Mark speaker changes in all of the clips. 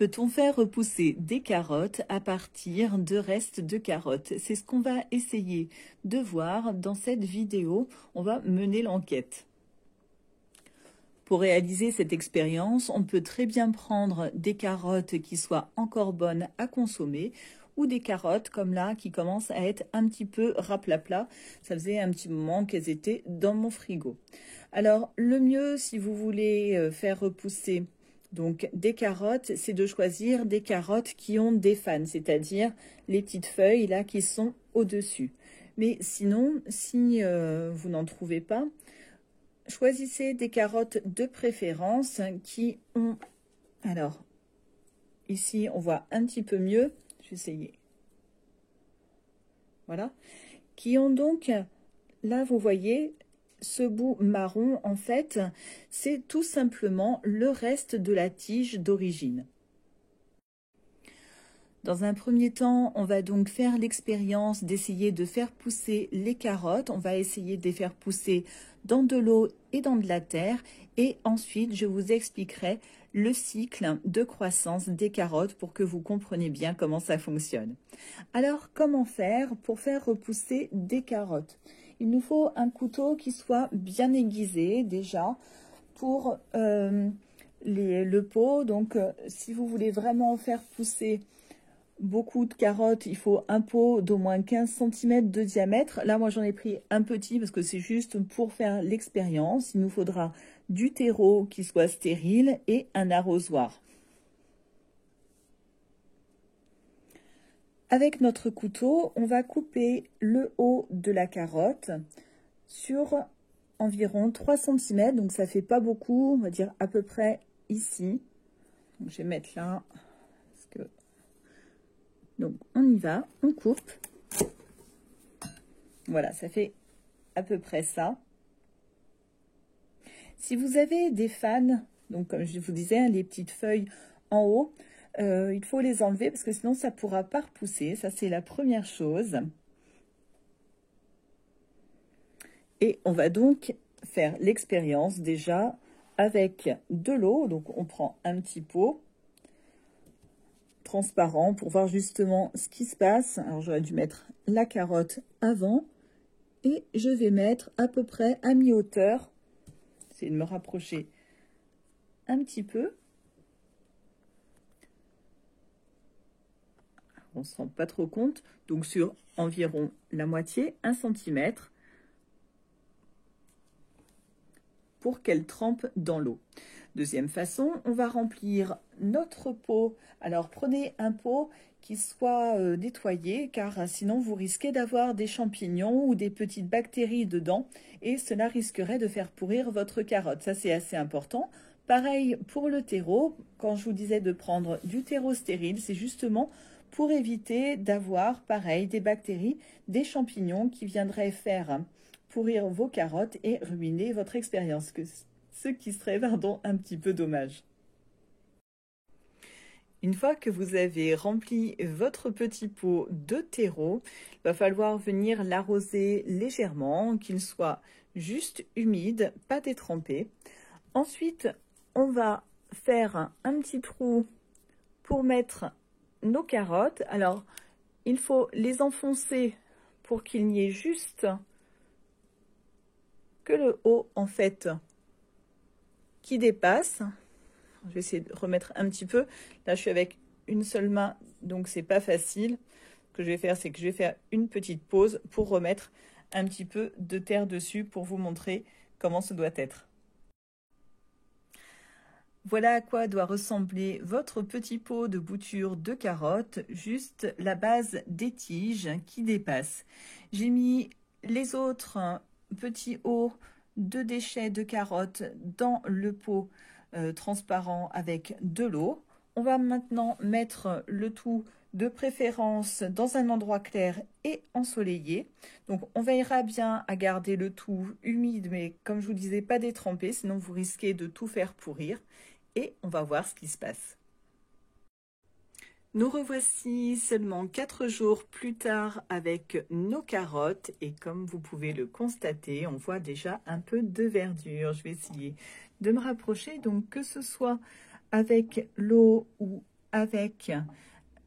Speaker 1: Peut-on faire repousser des carottes à partir de restes de carottes? C'est ce qu'on va essayer de voir dans cette vidéo. On va mener l'enquête. Pour réaliser cette expérience, on peut très bien prendre des carottes qui soient encore bonnes à consommer ou des carottes comme là qui commencent à être un petit peu raplapla. Ça faisait un petit moment qu'elles étaient dans mon frigo. Alors le mieux si vous voulez faire repousser donc des carottes, c'est de choisir des carottes qui ont des fans, c'est-à-dire les petites feuilles là qui sont au-dessus. Mais sinon, si vous n'en trouvez pas, choisissez des carottes de préférence qui ont... Alors, ici, on voit un petit peu mieux. Je vais essayer. Voilà. Qui ont donc, là, vous voyez, ce bout marron, en fait, c'est tout simplement le reste de la tige d'origine. Dans un premier temps, on va donc faire l'expérience d'essayer de faire pousser les carottes. On va essayer de les faire pousser dans de l'eau et dans de la terre. Et ensuite, je vous expliquerai le cycle de croissance des carottes pour que vous compreniez bien comment ça fonctionne. Alors, comment faire pour faire repousser des carottes? Il nous faut un couteau qui soit bien aiguisé déjà pour le pot. Donc, si vous voulez vraiment faire pousser beaucoup de carottes, il faut un pot d'au moins 15 cm de diamètre. Là, moi, j'en ai pris un petit parce que c'est juste pour faire l'expérience. Il nous faudra du terreau qui soit stérile et un arrosoir. Avec notre couteau, on va couper le haut de la carotte sur environ 3 cm. Donc, ça fait pas beaucoup, on va dire à peu près ici. Donc, je vais mettre là. Parce que... Donc, on y va, on coupe. Voilà, ça fait à peu près ça. Si vous avez des fans, donc comme je vous disais, les petites feuilles en haut, il faut les enlever parce que sinon ça ne pourra pas repousser. Ça, c'est la première chose. Et on va donc faire l'expérience déjà avec de l'eau. Donc, on prend un petit pot transparent pour voir justement ce qui se passe. Alors, j'aurais dû mettre la carotte avant. Et je vais mettre à peu près à mi-hauteur. Essayer de me rapprocher un petit peu. On ne se rend pas trop compte. Donc sur environ la moitié, 1 cm, pour qu'elle trempe dans l'eau. Deuxième façon, on va remplir notre pot. Alors prenez un pot qui soit nettoyé, car sinon vous risquez d'avoir des champignons ou des petites bactéries dedans et cela risquerait de faire pourrir votre carotte. Ça, c'est assez important. Pareil pour le terreau. Quand je vous disais de prendre du terreau stérile, c'est justement pour éviter d'avoir, pareil, des bactéries, des champignons qui viendraient faire pourrir vos carottes et ruiner votre expérience, ce qui serait, pardon, un petit peu dommage. Une fois que vous avez rempli votre petit pot de terreau, il va falloir venir l'arroser légèrement, qu'il soit juste humide, pas détrempé. Ensuite, on va faire un petit trou pour mettre nos carottes. Alors, il faut les enfoncer pour qu'il n'y ait juste que le haut, en fait, qui dépasse. Je vais essayer de remettre un petit peu. Là, je suis avec une seule main, donc c'est pas facile. Ce que je vais faire, c'est que je vais faire une petite pause pour remettre un petit peu de terre dessus pour vous montrer comment ce doit être. Voilà à quoi doit ressembler votre petit pot de bouture de carottes, juste la base des tiges qui dépassent. J'ai mis les autres petits hauts de déchets de carottes dans le pot transparent avec de l'eau. On va maintenant mettre le tout de préférence dans un endroit clair et ensoleillé. Donc on veillera bien à garder le tout humide, mais comme je vous disais, pas détrempé, sinon vous risquez de tout faire pourrir. Et on va voir ce qui se passe. Nous revoici seulement 4 jours plus tard avec nos carottes et comme vous pouvez le constater, on voit déjà un peu de verdure. Je vais essayer de me rapprocher, donc que ce soit avec l'eau ou avec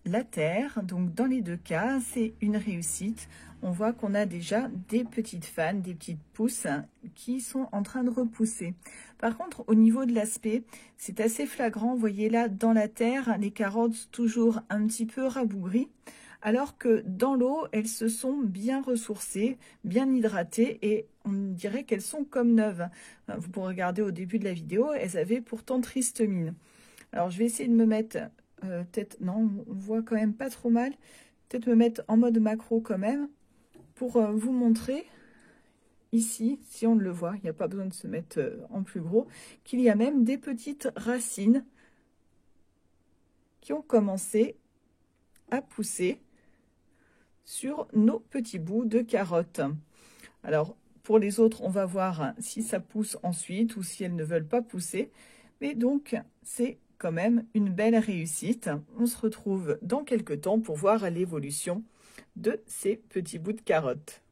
Speaker 1: la terre. Donc dans les deux cas, c'est une réussite. On voit qu'on a déjà des petites fans, des petites pousses qui sont en train de repousser. Par contre, au niveau de l'aspect, c'est assez flagrant. Vous voyez là, dans la terre, les carottes toujours un petit peu rabougries, alors que dans l'eau, elles se sont bien ressourcées, bien hydratées et on dirait qu'elles sont comme neuves. Vous pourrez regarder au début de la vidéo, elles avaient pourtant triste mine. Alors, je vais essayer de me mettre, peut-être, non, on voit quand même pas trop mal, peut-être me mettre en mode macro quand même, pour vous montrer, ici, si on le voit, il n'y a pas besoin de se mettre en plus gros, qu'il y a même des petites racines qui ont commencé à pousser sur nos petits bouts de carottes. Alors, pour les autres, on va voir si ça pousse ensuite ou si elles ne veulent pas pousser. Mais donc, c'est quand même une belle réussite. On se retrouve dans quelques temps pour voir l'évolution de ces petits bouts de carottes.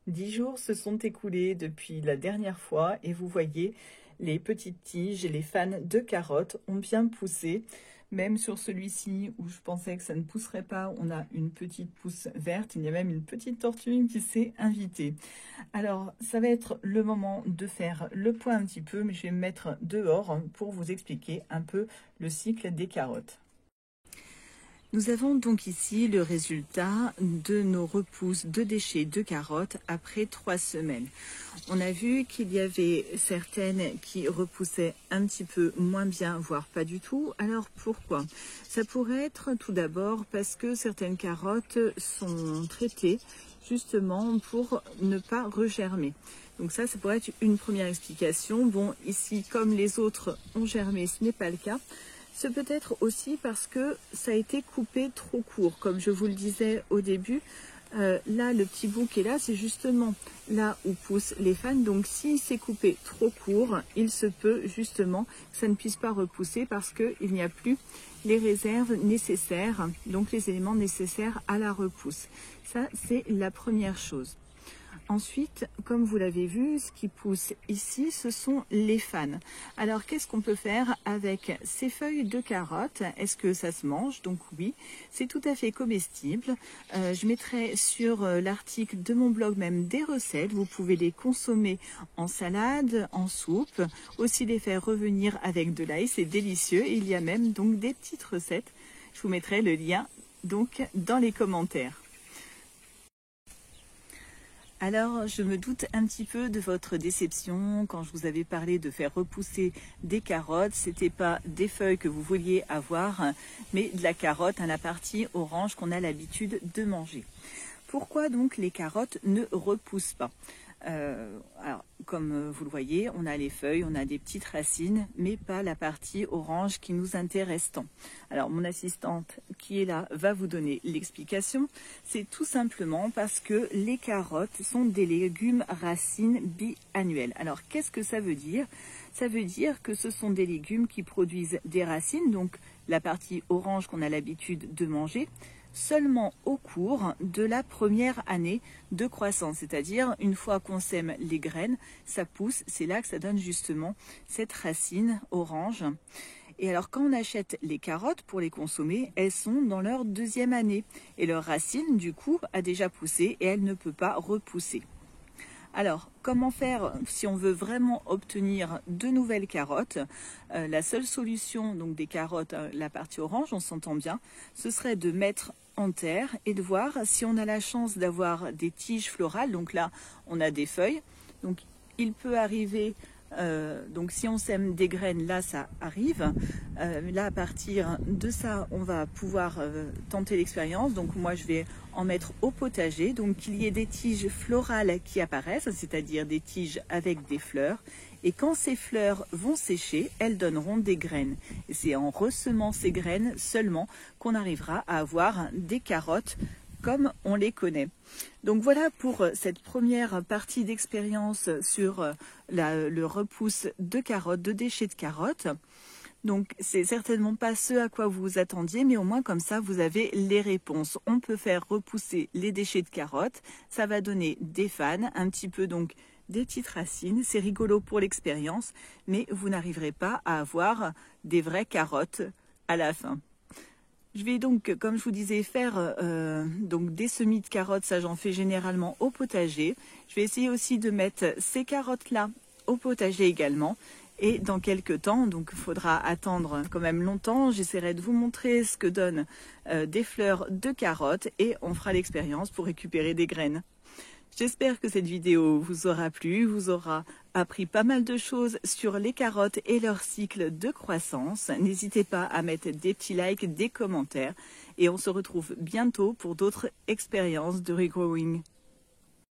Speaker 1: 10 jours se sont écoulés depuis la dernière fois et vous voyez, les petites tiges et les fans de carottes ont bien poussé. Même sur celui-ci où je pensais que ça ne pousserait pas, on a une petite pousse verte. Il y a même une petite tortue qui s'est invitée. Alors, ça va être le moment de faire le point un petit peu, mais je vais me mettre dehors pour vous expliquer un peu le cycle des carottes. Nous avons donc ici le résultat de nos repousses de déchets de carottes après 3 semaines. On a vu qu'il y avait certaines qui repoussaient un petit peu moins bien, voire pas du tout. Alors pourquoi? Ça pourrait être tout d'abord parce que certaines carottes sont traitées justement pour ne pas regermer. Donc ça pourrait être une première explication. Bon, ici, comme les autres ont germé, ce n'est pas le cas. C'est peut-être aussi parce que ça a été coupé trop court. Comme je vous le disais au début, là, le petit bout qui est là, c'est justement là où poussent les fans. Donc, si c'est coupé trop court, il se peut justement que ça ne puisse pas repousser parce qu'il n'y a plus les réserves nécessaires, donc les éléments nécessaires à la repousse. Ça, c'est la première chose. Ensuite, comme vous l'avez vu, ce qui pousse ici, ce sont les fans. Alors, qu'est-ce qu'on peut faire avec ces feuilles de carottes? Est-ce que ça se mange? Donc oui, c'est tout à fait comestible. Je mettrai sur l'article de mon blog même des recettes. Vous pouvez les consommer en salade, en soupe, aussi les faire revenir avec de l'ail, c'est délicieux. Et il y a même donc des petites recettes. Je vous mettrai le lien donc dans les commentaires. Alors, je me doute un petit peu de votre déception quand je vous avais parlé de faire repousser des carottes. C'était pas des feuilles que vous vouliez avoir, mais de la carotte, la partie orange qu'on a l'habitude de manger. Pourquoi donc les carottes ne repoussent pas? Alors, comme vous le voyez, on a les feuilles, on a des petites racines, mais pas la partie orange qui nous intéresse tant. Alors, mon assistante qui est là va vous donner l'explication. C'est tout simplement parce que les carottes sont des légumes racines biannuels. Alors, qu'est-ce que ça veut dire? Ça veut dire que ce sont des légumes qui produisent des racines, donc la partie orange qu'on a l'habitude de manger, seulement au cours de la première année de croissance, c'est-à-dire une fois qu'on sème les graines, ça pousse, c'est là que ça donne justement cette racine orange. Et alors quand on achète les carottes pour les consommer, elles sont dans leur 2e année et leur racine du coup a déjà poussé et elle ne peut pas repousser. Alors, comment faire si on veut vraiment obtenir de nouvelles carottes? La seule solution donc des carottes, la partie orange, on s'entend bien, ce serait de mettre en terre et de voir si on a la chance d'avoir des tiges florales. Donc là, on a des feuilles. Donc, il peut arriver... donc si on sème des graines, là ça arrive. Là à partir de ça, on va pouvoir tenter l'expérience. Donc moi je vais en mettre au potager. Donc qu'il y ait des tiges florales qui apparaissent, c'est-à-dire des tiges avec des fleurs. Et quand ces fleurs vont sécher, elles donneront des graines. Et c'est en ressemant ces graines seulement qu'on arrivera à avoir des carottes comme on les connaît. Donc voilà pour cette première partie d'expérience sur le repousse de carottes, de déchets de carottes. Donc c'est certainement pas ce à quoi vous vous attendiez, mais au moins comme ça vous avez les réponses. On peut faire repousser les déchets de carottes, ça va donner des fans, un petit peu donc des petites racines. C'est rigolo pour l'expérience, mais vous n'arriverez pas à avoir des vraies carottes à la fin. Je vais donc, comme je vous disais, faire donc des semis de carottes. Ça, j'en fais généralement au potager. Je vais essayer aussi de mettre ces carottes-là au potager également. Et dans quelques temps, donc il faudra attendre quand même longtemps, j'essaierai de vous montrer ce que donnent des fleurs de carottes et on fera l'expérience pour récupérer des graines. J'espère que cette vidéo vous aura plu, vous aura appris pas mal de choses sur les carottes et leur cycle de croissance. N'hésitez pas à mettre des petits likes, des commentaires et on se retrouve bientôt pour d'autres expériences de regrowing.